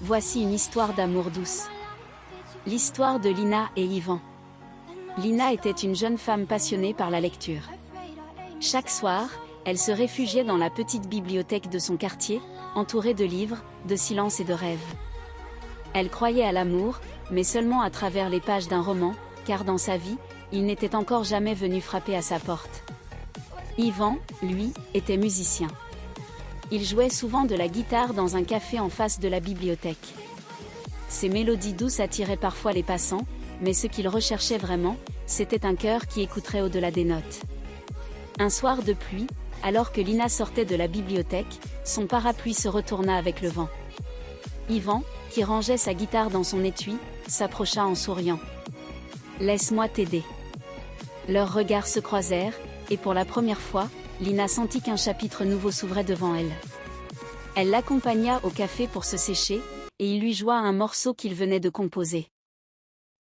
Voici une histoire d'amour douce. L'histoire de Lina et Yvan. Lina était une jeune femme passionnée par la lecture. Chaque soir, elle se réfugiait dans la petite bibliothèque de son quartier, entourée de livres, de silence et de rêves. Elle croyait à l'amour, mais seulement à travers les pages d'un roman, car dans sa vie, il n'était encore jamais venu frapper à sa porte. Yvan, lui, était musicien. Il jouait souvent de la guitare dans un café en face de la bibliothèque. Ses mélodies douces attiraient parfois les passants, mais ce qu'il recherchait vraiment, c'était un cœur qui écouterait au-delà des notes. Un soir de pluie, alors que Lina sortait de la bibliothèque, son parapluie se retourna avec le vent. Yvan, qui rangeait sa guitare dans son étui, s'approcha en souriant. « Laisse-moi t'aider. » Leurs regards se croisèrent, et pour la première fois, Lina sentit qu'un chapitre nouveau s'ouvrait devant elle. Elle l'accompagna au café pour se sécher, et il lui joua un morceau qu'il venait de composer.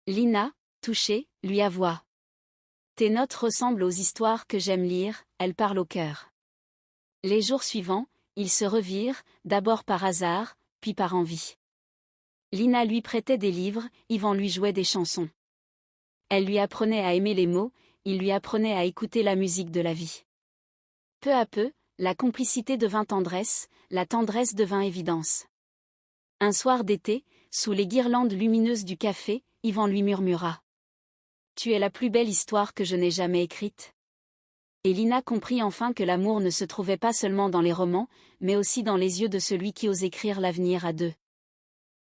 Lina, touchée, lui avoua. « Tes notes ressemblent aux histoires que j'aime lire, elles parlent au cœur. » Les jours suivants, ils se revirent, d'abord par hasard, puis par envie. Lina lui prêtait des livres, Yvan lui jouait des chansons. Elle lui apprenait à aimer les mots, il lui apprenait à écouter la musique de la vie. Peu à peu, la complicité devint tendresse, la tendresse devint évidence. Un soir d'été, sous les guirlandes lumineuses du café, Yvan lui murmura. « Tu es la plus belle histoire que je n'ai jamais écrite. » Et Lina comprit enfin que l'amour ne se trouvait pas seulement dans les romans, mais aussi dans les yeux de celui qui ose écrire l'avenir à deux.